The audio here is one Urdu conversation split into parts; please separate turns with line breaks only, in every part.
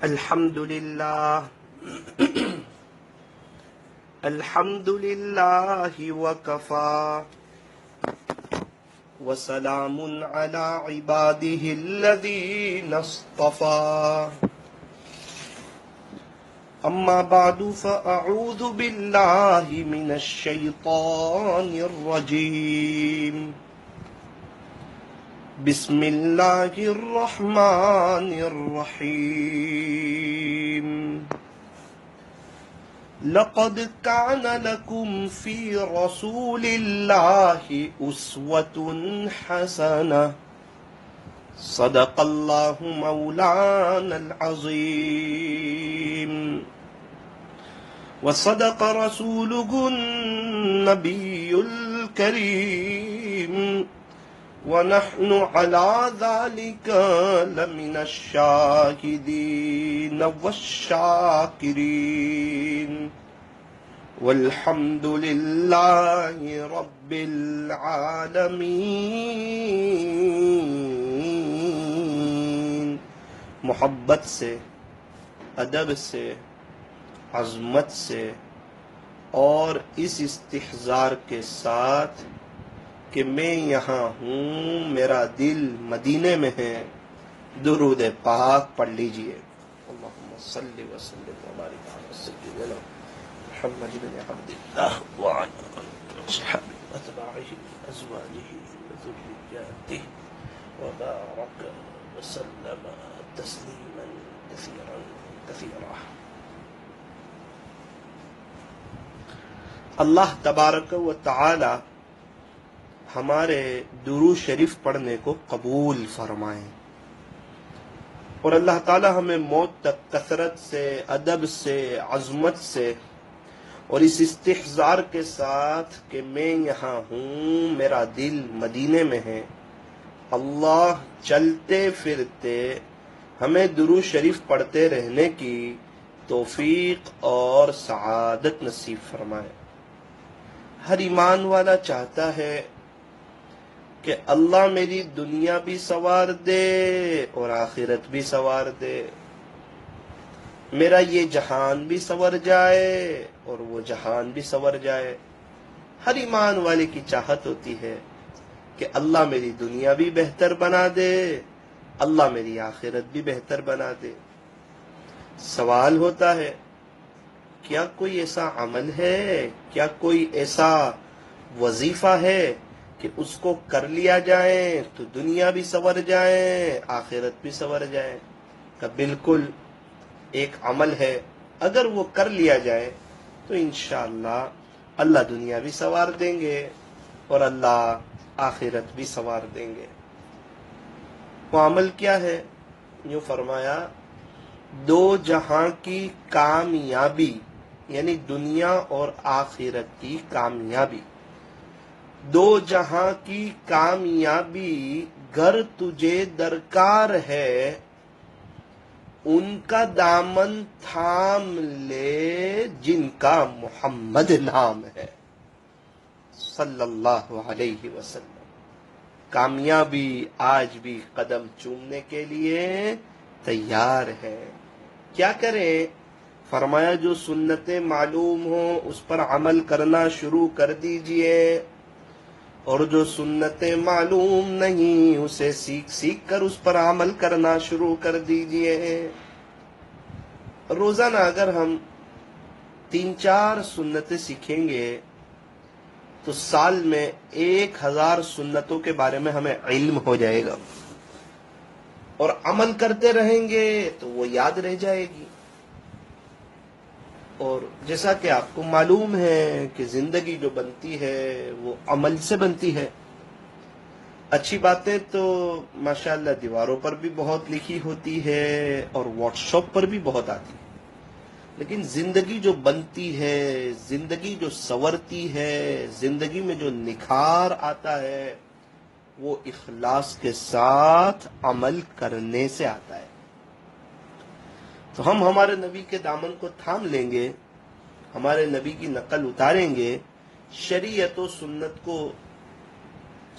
الحمد لله الحمد لله وكفى وسلام على عباده الذين اصطفى أما بعد فأعوذ بالله من الشيطان الرجيم بسم الله الرحمن الرحيم لقد كان لكم في رسول الله أسوة حسنة صدق الله مولانا العظيم وصدق رسوله النبي الكريم ونحن على ذلك لمن الشاهدين والشاكرين والحمد لله رب العالمین۔ محبت سے، ادب سے، عظمت سے اور اس استحضار کے ساتھ کہ میں یہاں ہوں، میرا دل مدینے میں ہے، درود پاک پڑھ لیجئے۔ اللہم صلی وسلم وبارک علی سیدنا محمد بن عبد اللہ وعلی اصحابہ اتباعہ ازواجہ وذریاتہ وبارک وسلم تسلیما کثیرا کثیرا۔ اللہ تبارک و تعالی ہمارے درود شریف پڑھنے کو قبول فرمائیں، اور اللہ تعالی ہمیں موت تک کثرت سے، ادب سے، عظمت سے اور اس استحضار کے ساتھ کہ میں یہاں ہوں، میرا دل مدینے میں ہے، اللہ چلتے پھرتے ہمیں درود شریف پڑھتے رہنے کی توفیق اور سعادت نصیب فرمائے۔ ہر ایمان والا چاہتا ہے کہ اللہ میری دنیا بھی سنوار دے اور آخرت بھی سنوار دے، میرا یہ جہان بھی سنور جائے اور وہ جہان بھی سنور جائے۔ ہر ایمان والے کی چاہت ہوتی ہے کہ اللہ میری دنیا بھی بہتر بنا دے، اللہ میری آخرت بھی بہتر بنا دے۔ سوال ہوتا ہے، کیا کوئی ایسا عمل ہے، کیا کوئی ایسا وظیفہ ہے کہ اس کو کر لیا جائے تو دنیا بھی سنور جائے، آخرت بھی سنور جائے؟ کہ بالکل ایک عمل ہے، اگر وہ کر لیا جائے تو انشاءاللہ اللہ دنیا بھی سنوار دیں گے اور اللہ آخرت بھی سنوار دیں گے۔ وہ عمل کیا ہے؟ یوں فرمایا، دو جہاں کی کامیابی، یعنی دنیا اور آخرت کی کامیابی، دو جہاں کی کامیابی گر تجھے درکار ہے، ان کا دامن تھام لے جن کا محمد نام ہے، صلی اللہ علیہ وسلم۔ کامیابی آج بھی قدم چومنے کے لیے تیار ہے۔ کیا کریں؟ فرمایا جو سنتیں معلوم ہوں اس پر عمل کرنا شروع کر دیجئے، اور جو سنتیں معلوم نہیں اسے سیکھ سیکھ کر اس پر عمل کرنا شروع کر دیجئے۔ روزانہ اگر ہم 3-4 سنتیں سیکھیں گے تو سال میں 1000 سنتوں کے بارے میں ہمیں علم ہو جائے گا، اور عمل کرتے رہیں گے تو وہ یاد رہ جائے گی۔ اور جیسا کہ آپ کو معلوم ہے کہ زندگی جو بنتی ہے وہ عمل سے بنتی ہے۔ اچھی باتیں تو ماشاءاللہ دیواروں پر بھی بہت لکھی ہوتی ہے اور واٹس ایپ پر بھی بہت آتی ہے، لیکن زندگی جو بنتی ہے، زندگی جو سنورتی ہے، زندگی میں جو نکھار آتا ہے، وہ اخلاص کے ساتھ عمل کرنے سے آتا ہے۔ تو ہم ہمارے نبی کے دامن کو تھام لیں گے، ہمارے نبی کی نقل اتاریں گے، شریعت و سنت کو،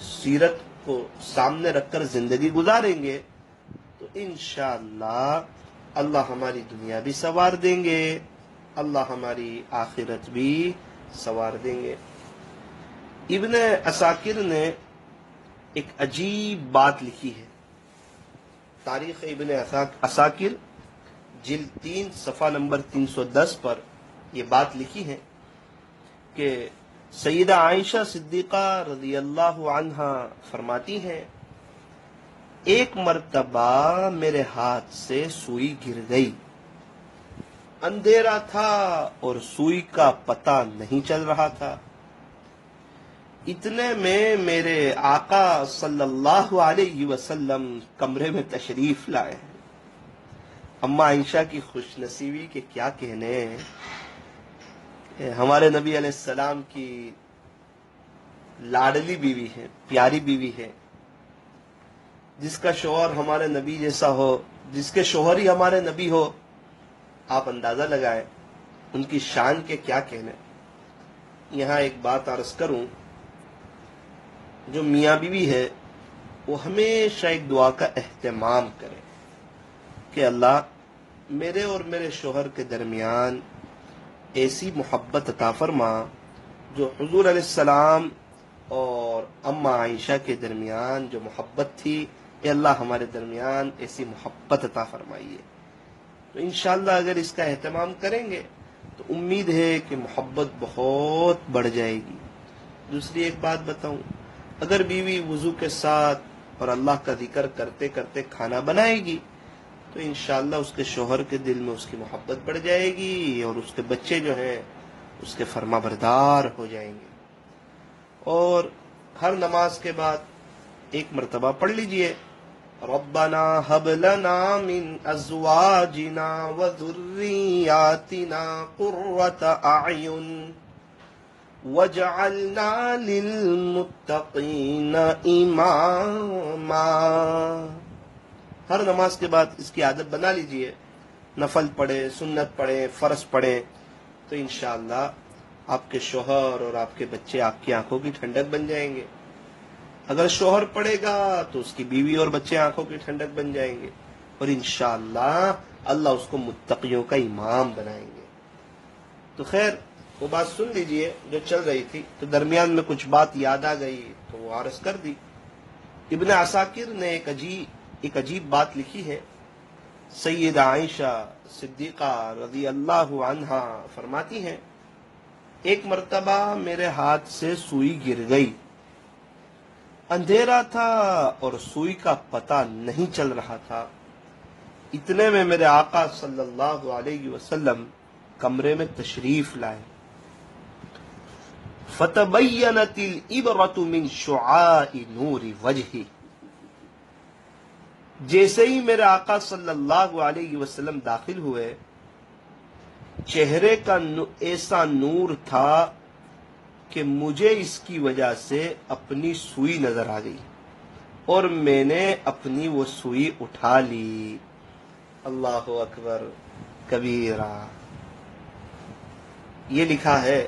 سیرت کو سامنے رکھ کر زندگی گزاریں گے، تو انشاءاللہ اللہ ہماری دنیا بھی سنوار دیں گے، اللہ ہماری آخرت بھی سنوار دیں گے۔ ابن عساکر نے ایک عجیب بات لکھی ہے، تاریخ ابن عساکر جلد 3 صفحہ نمبر 310 پر یہ بات لکھی ہے کہ سیدہ عائشہ صدیقہ رضی اللہ عنہا فرماتی ہیں، ایک مرتبہ میرے ہاتھ سے سوئی گر گئی، اندھیرا تھا اور سوئی کا پتہ نہیں چل رہا تھا، اتنے میں میرے آقا صلی اللہ علیہ وسلم کمرے میں تشریف لائے۔ اما عائشہ کی خوش نصیبی کے کیا کہنے ہیں، ہمارے نبی علیہ السلام کی لاڈلی بیوی ہے، پیاری بیوی ہے، جس کا شوہر ہمارے نبی جیسا ہو، جس کے شوہر ہی ہمارے نبی ہو، آپ اندازہ لگائیں ان کی شان کے کیا کہنے۔ یہاں ایک بات عرض کروں، جو میاں بیوی ہے وہ ہمیشہ ایک دعا کا اہتمام کرے کہ اللہ میرے اور میرے شوہر کے درمیان ایسی محبت عطا فرما جو حضور علیہ السلام اور اما عائشہ کے درمیان جو محبت تھی، اے اللہ ہمارے درمیان ایسی محبت عطا فرمائیے۔ تو انشاءاللہ اگر اس کا اہتمام کریں گے تو امید ہے کہ محبت بہت بڑھ جائے گی۔ دوسری ایک بات بتاؤں، اگر بیوی وضو کے ساتھ اور اللہ کا ذکر کرتے کرتے کھانا بنائے گی تو انشاءاللہ اس کے شوہر کے دل میں اس کی محبت بڑھ جائے گی اور اس کے بچے جو ہیں اس کے فرما بردار ہو جائیں گے۔ اور ہر نماز کے بعد ایک مرتبہ پڑھ لیجئے، ربنا هب لنا من ازواجنا وذرياتنا قرة اعین وَجَعَلْنَا لِلْمُتَّقِينَ إِمَامًا۔ ہر نماز کے بعد اس کی عادت بنا لیجئے، نفل پڑھے، سنت پڑھے، فرض پڑھے، تو انشاءاللہ آپ کے شوہر اور آپ کے بچے آپ کی آنکھوں کی ٹھنڈک بن جائیں گے۔ اگر شوہر پڑھے گا تو اس کی بیوی اور بچے آنکھوں کی ٹھنڈک بن جائیں گے، اور انشاءاللہ اللہ اس کو متقیوں کا امام بنائیں گے۔ تو خیر وہ بات سن لیجئے جو چل رہی تھی، تو درمیان میں کچھ بات یاد آ گئی تو وہ عرض کر دی۔ ابن عساکر نے ایک عجیب بات لکھی ہے، سیدہ عائشہ صدیقہ رضی اللہ عنہا فرماتی ہیں، ایک مرتبہ میرے ہاتھ سے سوئی گر گئی، اندھیرا تھا اور سوئی کا پتہ نہیں چل رہا تھا، اتنے میں میرے آقا صلی اللہ علیہ وسلم کمرے میں تشریف لائے، فتبینت الابرۃ من شعاع نور وجہہ، جیسے ہی میرے آقا صلی اللہ علیہ وسلم داخل ہوئے، چہرے کا ایسا نور تھا کہ مجھے اس کی وجہ سے اپنی سوئی نظر آ گئی اور میں نے اپنی وہ سوئی اٹھا لی۔ اللہ اکبر کبیرہ۔ یہ لکھا ہے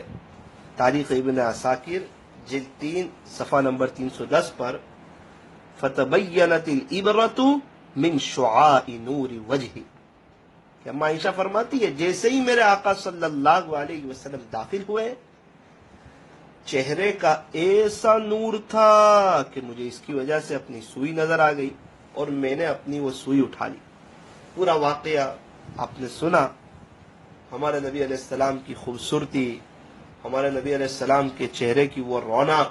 تاریخ ابن عساکر جلد 3 صفحہ نمبر 310 پر، فتبینت الابرۃ من شعاع نور وجہ، کہ اما عائشہ فرماتی ہے جیسے ہی میرے آقا صلی اللہ علیہ وسلم داخل ہوئے، چہرے کا ایسا نور تھا کہ مجھے اس کی وجہ سے اپنی سوئی نظر آ گئی اور میں نے اپنی وہ سوئی اٹھا لی۔ پورا واقعہ آپ نے سنا، ہمارے نبی علیہ السلام کی خوبصورتی، ہمارے نبی علیہ السلام کے چہرے کی وہ رونق۔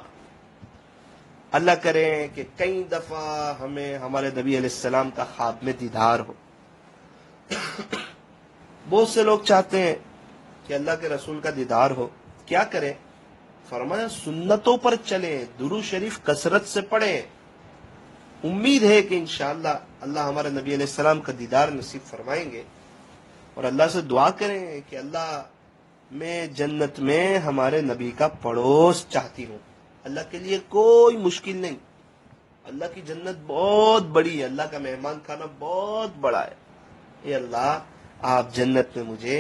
اللہ کرے کہ کئی دفعہ ہمیں ہمارے نبی علیہ السلام کا خواب میں دیدار ہو۔ بہت سے لوگ چاہتے ہیں کہ اللہ کے رسول کا دیدار ہو، کیا کریں؟ فرمایا سنتوں پر چلیں، درود شریف کثرت سے پڑھیں، امید ہے کہ انشاءاللہ اللہ ہمارے نبی علیہ السلام کا دیدار نصیب فرمائیں گے۔ اور اللہ سے دعا کریں کہ اللہ میں جنت میں ہمارے نبی کا پڑوس چاہتی ہوں۔ اللہ کے لیے کوئی مشکل نہیں، اللہ کی جنت بہت بڑی ہے، اللہ کا مہمان خانہ بہت بڑا ہے۔ اے اللہ آپ جنت میں مجھے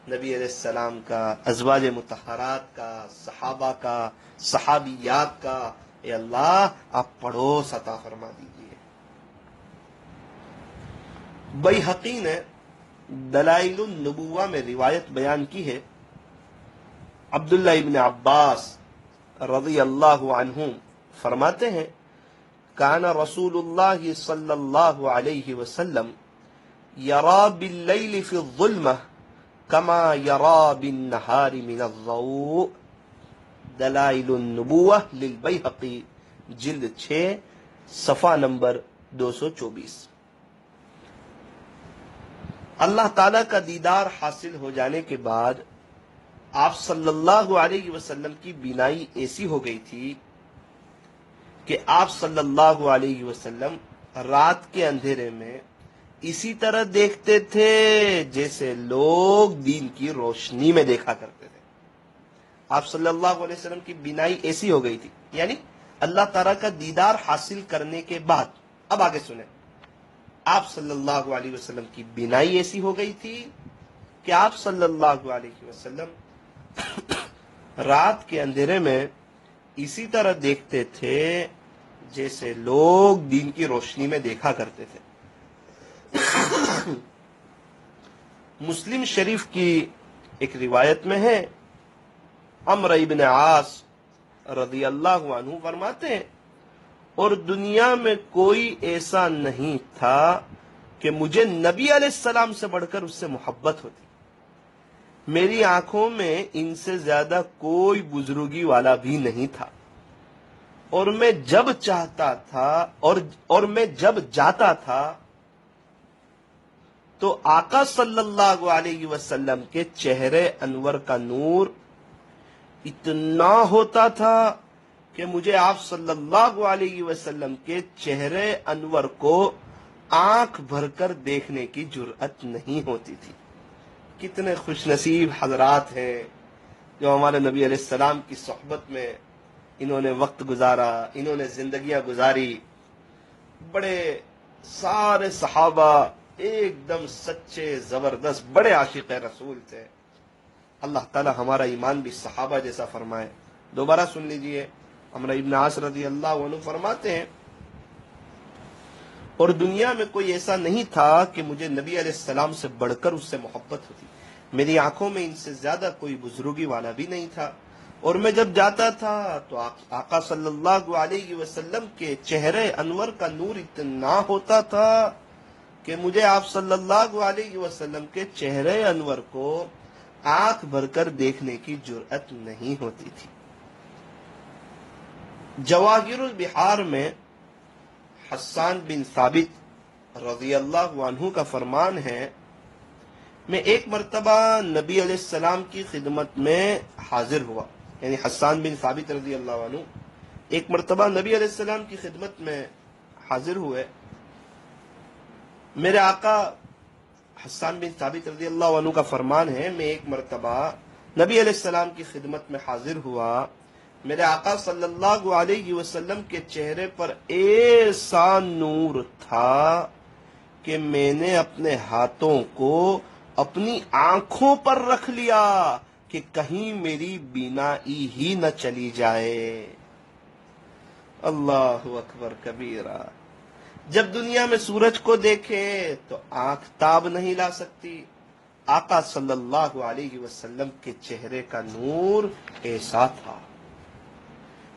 نبی علیہ السلام کا، ازواج مطہرات کا، صحابہ کا، صحابیات کا، اے اللہ آپ پڑوس عطا فرما دیجیے۔ بیہقی نے دلائل النبوہ میں روایت بیان کی ہے، عبداللہ ابن عباس رضی اللہ عنہ فرماتے ہیں، کان رسول اللہ صلی اللہ علیہ وسلم یرا باللیل فی الظلمہ کما یرا بالنہار من الضوء۔ دلائل النبوہ للبیہقی، جلد 6 صفحہ نمبر 224۔ اللہ تعالی کا دیدار حاصل ہو جانے کے بعد آپ صلی اللہ علیہ وسلم کی بینائی ایسی ہو گئی تھی کہ آپ صلی اللہ علیہ وسلم رات کے اندھیرے میں اسی طرح دیکھتے تھے جیسے لوگ دین کی روشنی میں دیکھا کرتے تھے۔ آپ صلی اللہ علیہ وسلم کی بینائی ایسی ہو گئی تھی، یعنی اللہ تعالیٰ کا دیدار حاصل کرنے کے بعد، اب آگے سنیں، آپ صلی اللہ علیہ وسلم کی بینائی ایسی ہو گئی تھی کہ آپ صلی اللہ علیہ وسلم رات کے اندھیرے میں اسی طرح دیکھتے تھے جیسے لوگ دین کی روشنی میں دیکھا کرتے تھے۔ مسلم شریف کی ایک روایت میں ہے، عمرو ابن عاص رضی اللہ عنہ فرماتے ہیں، اور دنیا میں کوئی ایسا نہیں تھا کہ مجھے نبی علیہ السلام سے بڑھ کر اس سے محبت ہوتی، میری آنکھوں میں ان سے زیادہ کوئی بزرگی والا بھی نہیں تھا، اور میں جب چاہتا تھا اور میں جب جاتا تھا تو آقا صلی اللہ علیہ وسلم کے چہرے انور کا نور اتنا ہوتا تھا کہ مجھے آپ صلی اللہ علیہ وسلم کے چہرے انور کو آنکھ بھر کر دیکھنے کی جرأت نہیں ہوتی تھی۔ کتنے خوش نصیب حضرات ہیں جو ہمارے نبی علیہ السلام کی صحبت میں انہوں نے وقت گزارا، انہوں نے زندگیاں گزاری۔ بڑے سارے صحابہ ایک دم سچے، زبردست، بڑے عاشق رسول تھے۔ اللہ تعالی ہمارا ایمان بھی صحابہ جیسا فرمائے۔ دوبارہ سن لیجئے، عمرو ابن عاص رضی اللہ عنہ فرماتے ہیں، اور دنیا میں کوئی ایسا نہیں تھا کہ مجھے نبی علیہ السلام سے بڑھ کر اس سے محبت ہوتی، میری آنکھوں میں ان سے زیادہ کوئی بزرگی والا بھی نہیں تھا، اور میں جب جاتا تھا تو آقا صلی اللہ علیہ وسلم کے چہرے انور کا نور اتنا ہوتا تھا کہ مجھے آپ صلی اللہ علیہ وسلم کے چہرے انور کو آنکھ بھر کر دیکھنے کی جرأت نہیں ہوتی تھی۔ جواہر البحار میں حسان بن ثابت رضی اللہ عنہ کا فرمان ہے، میں ایک مرتبہ نبی علیہ السلام کی خدمت میں حاضر ہوا، یعنی حسان بن ثابت رضی اللہ عنہ ایک مرتبہ نبی علیہ السلام کی خدمت میں حاضر ہوئے۔ میرے آقا حسان بن ثابت رضی اللہ عنہ کا فرمان ہے، میں ایک مرتبہ نبی علیہ السلام کی خدمت میں حاضر ہوا، میرے آقا صلی اللہ علیہ وسلم کے چہرے پر ایسا نور تھا کہ میں نے اپنے ہاتھوں کو اپنی آنکھوں پر رکھ لیا کہ کہیں میری بینائی ہی نہ چلی جائے۔ اللہ اکبر کبیرہ۔ جب دنیا میں سورج کو دیکھے تو آنکھ تاب نہیں لا سکتی، آقا صلی اللہ علیہ وسلم کے چہرے کا نور ایسا تھا۔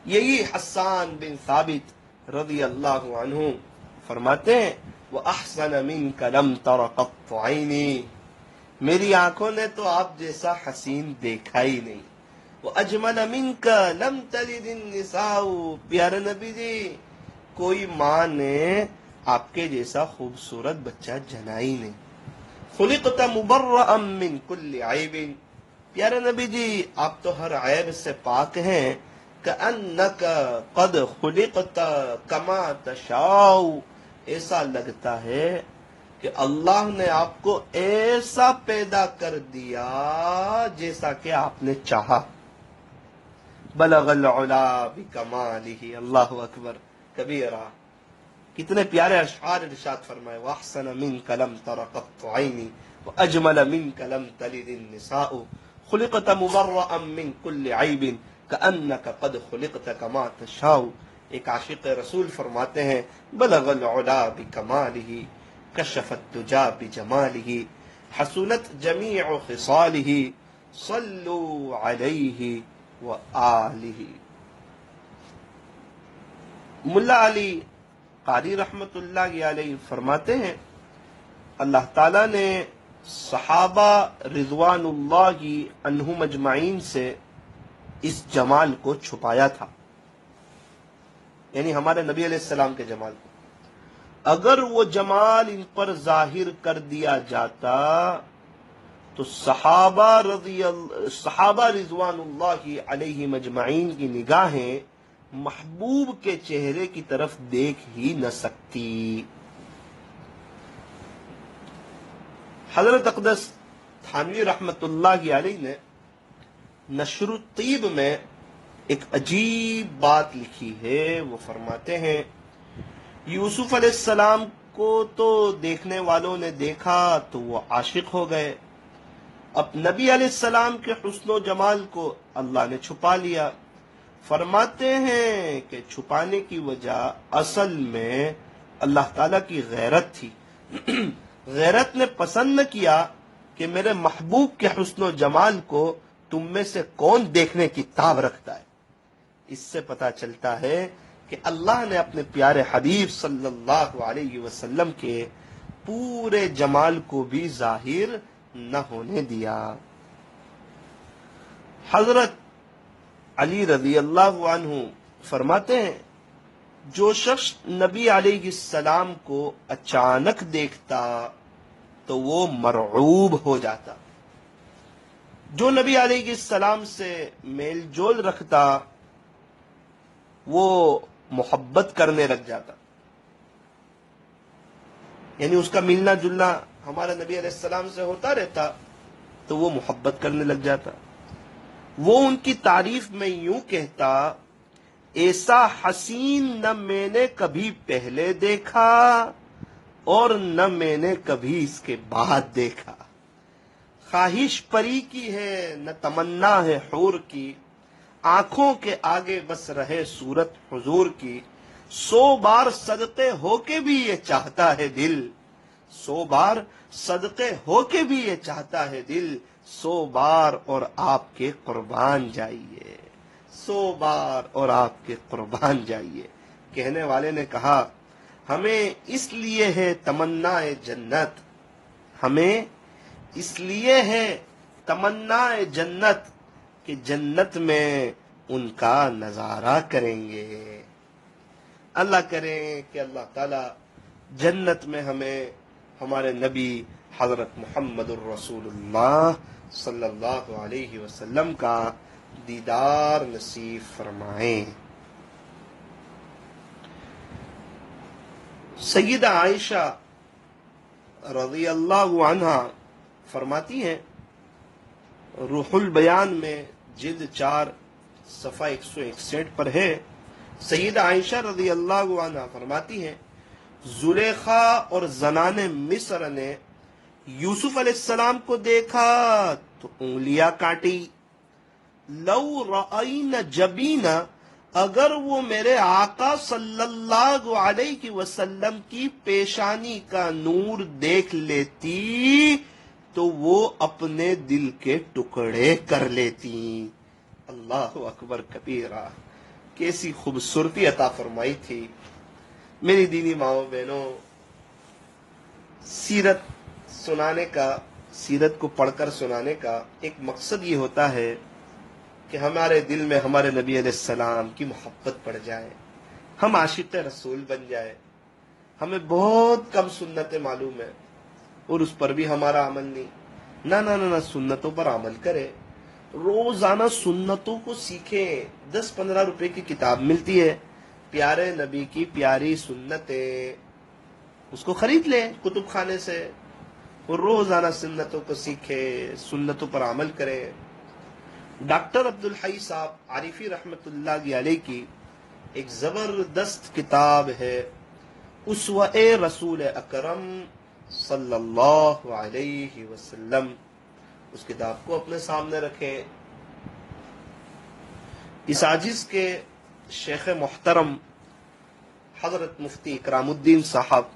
یہی حسان بن ثابت رضی اللہ عنہ فرماتے ہیں، وَأَحْسَنَ مِنْكَ لَمْ تَرَ قَطُّ عَيْنِي، میری آنکھوں نے تو آپ جیسا حسین دیکھا ہی نہیں۔ وَأَجْمَلَ مِنْكَ لَمْ تَلِدِ النِّسَاءُ، پیارے نبی جی کوئی ماں نے آپ کے جیسا خوبصورت بچہ جنا ہی نہیں۔ خُلِقْتَ مُبَرَّأً مِّن كُلِّ عَيْبٍ، پیارے نبی جی آپ تو ہر عیب سے پاک ہیں۔ كَأَنَّكَ قَدْ خُلِقْتَ كَمَا تَشَاءُ، ایسا لگتا ہے کہ اللہ نے آپ کو ایسا پیدا کر دیا جیسا کہ آپ نے چاہا۔ بلغ العلا بکمالہ، اللہ اکبر کبیرہ۔ کتنے پیارے اشعار ارشاد فرمائے، وَأَحْسَنَ مِنْكَ لَمْ تَرَ قَطُّ عَيْنِي وَأَجْمَلَ مِنْكَ لَمْ تَلِدِ النِّسَاءُ خُلِقْتَ مُبَرَّأً مِّن كُلِّ عَيْبٍ كَأَنَّكَ قَدْ خُلِقْتَ كَمَا تَشَاءُ۔ ایک عاشق رسول فرماتے ہیں، بلغ العلا بکمالہ، کشف الدجا بجمالہ حسنت جمیع خصالہ صلوا علیہ وآلہ۔ ملا علی قاری رحمت اللہ علیہ فرماتے ہیں اللہ تعالیٰ نے صحابہ رضوان اللہ عنہم اجمعین سے اس جمال کو چھپایا تھا، یعنی ہمارے نبی علیہ السلام کے جمال کو۔ اگر وہ جمال ان پر ظاہر کر دیا جاتا تو صحابہ رضوان اللہ علیہ مجمعین کی نگاہیں محبوب کے چہرے کی طرف دیکھ ہی نہ سکتی۔ حضرت اقدس تھانوی رحمت اللہ علیہ نے نشر الطیب میں ایک عجیب بات لکھی ہے۔ وہ فرماتے ہیں یوسف علیہ السلام کو تو دیکھنے والوں نے دیکھا تو وہ عاشق ہو گئے، اب نبی علیہ السلام کے حسن و جمال کو اللہ نے چھپا لیا۔ فرماتے ہیں کہ چھپانے کی وجہ اصل میں اللہ تعالیٰ کی غیرت تھی۔ غیرت نے پسند نہ کیا کہ میرے محبوب کے حسن و جمال کو تم میں سے کون دیکھنے کی تاب رکھتا ہے۔ اس سے پتہ چلتا ہے کہ اللہ نے اپنے پیارے حبیب صلی اللہ علیہ وسلم کے پورے جمال کو بھی ظاہر نہ ہونے دیا۔ حضرت علی رضی اللہ عنہ فرماتے ہیں جو شخص نبی علیہ السلام کو اچانک دیکھتا تو وہ مرعوب ہو جاتا، جو نبی علیہ السلام سے میل جول رکھتا وہ محبت کرنے لگ جاتا، یعنی اس کا ملنا جلنا ہمارا نبی علیہ السلام سے ہوتا رہتا تو وہ محبت کرنے لگ جاتا۔ وہ ان کی تعریف میں یوں کہتا ایسا حسین نہ میں نے کبھی پہلے دیکھا اور نہ میں نے کبھی اس کے بعد دیکھا، خواہش پری کی ہے نہ تمنا ہے حور کی، آنکھوں کے آگے بس رہے صورت حضور کی، 100 بار صدقے ہو کے بھی یہ چاہتا ہے دل، 100 بار صدقے ہو کے بھی یہ چاہتا ہے دل، 100 بار اور آپ کے قربان جائیے، 100 بار اور آپ کے قربان جائیے۔ کہنے والے نے کہا ہمیں اس لیے ہے تمنا جنت، ہمیں اس لیے ہے تمنا جنت کہ جنت میں ان کا نظارہ کریں گے۔ اللہ کرے کہ اللہ تعالی جنت میں ہمیں ہمارے نبی حضرت محمد الرسول اللہ صلی اللہ علیہ وسلم کا دیدار نصیب فرمائیں۔ سیدہ عائشہ رضی اللہ عنہا فرماتی ہیں، روح البیان میں جلد 4 صفحہ 161 پر ہے، سیدہ عائشہ رضی اللہ عنہا فرماتی ہیں زلیخا اور زنان مصر نے یوسف علیہ السلام کو دیکھا تو انگلیاں کاٹی، لو رأین جبینا، اگر وہ میرے آقا صلی اللہ علیہ وسلم کی پیشانی کا نور دیکھ لیتی تو وہ اپنے دل کے ٹکڑے کر لیتی۔ اللہ اکبر کبیرہ، کیسی خوبصورتی عطا فرمائی تھی۔ میری دینی ماؤں بہنوں، سیرت سنانے کا، سیرت کو پڑھ کر سنانے کا ایک مقصد یہ ہوتا ہے کہ ہمارے دل میں ہمارے نبی علیہ السلام کی محبت پڑ جائے، ہم عاشق رسول بن جائے۔ ہمیں بہت کم سنتیں معلوم ہیں اور اس پر بھی ہمارا عمل نہیں۔ نہ سنتوں پر عمل کرے، روزانہ سنتوں کو سیکھیں۔ 10-15 روپے کی کتاب ملتی ہے، پیارے نبی کی پیاری سنتیں، اس کو خرید لیں کتب خانے سے اور روزانہ سنتوں کو سیکھے، سنتوں پر عمل کریں۔ ڈاکٹر عبدالحی صاحب عارفی رحمت اللہ علیہ کی ایک زبردست کتاب ہے اسوہ رسول اکرم صلی اللہ علیہ وسلم، اس کتاب کو اپنے سامنے رکھیں۔ اس عاجز کے شیخ محترم حضرت مفتی اکرام الدین صاحب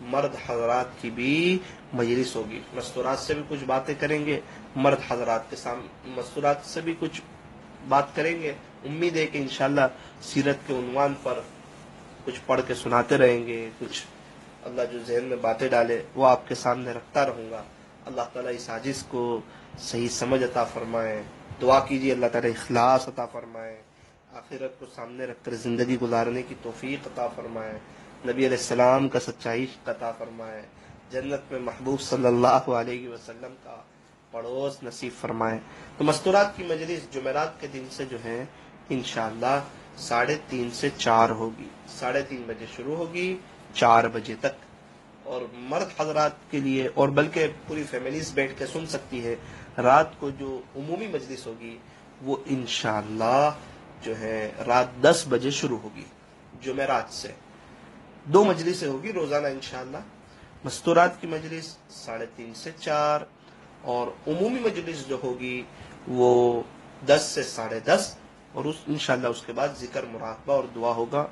مرد حضرات کی بھی مجلس ہوگی. مستورات سے بھی کچھ باتیں کریں گے, مرد حضرات کے سامنے مستورات سے بھی کچھ بات کریں گے. امید ہے کہ انشاءاللہ سیرت کے عنوان پر کچھ پڑھ کے سناتے رہیں گے, کچھ اللہ جو ذہن میں باتیں ڈالے وہ آپ کے سامنے رکھتا رہوں گا. اللہ تعالیٰ اس عاجز کو صحیح سمجھ عطا فرمائے. دعا کیجیے اللہ تعالیٰ اخلاص عطا فرمائے, آخرت کو سامنے رکھ کر زندگی گزارنے کی توفیق عطا فرمائے, نبی علیہ السلام کا سچا عشق عطا فرمائے, جنت میں محبوب صلی اللہ علیہ وسلم کا پڑوس نصیب فرمائے. تو مستورات کی مجلس جمعرات کے دن سے جو ہے انشاءاللہ 3:30 سے 4 ہوگی. 3:30 بجے شروع ہوگی 4 بجے تک. اور مرد حضرات کے لیے, اور بلکہ پوری فیملیز بیٹھ کے سن سکتی ہے, رات کو جو عمومی مجلس ہوگی وہ انشاءاللہ جو ہے رات 10 بجے شروع ہوگی. جمعرات سے 2 مجلسیں ہوگی روزانہ انشاءاللہ. مستورات کی مجلس 3:30 سے 4, اور عمومی مجلس جو ہوگی وہ 10 سے 10:30, اور انشاءاللہ اس کے بعد ذکر مراقبہ اور دعا ہوگا.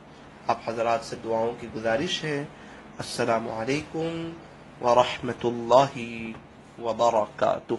آپ حضرات سے دعاؤں کی گزارش ہے. السلام علیکم ورحمۃ اللہ وبرکاتہ.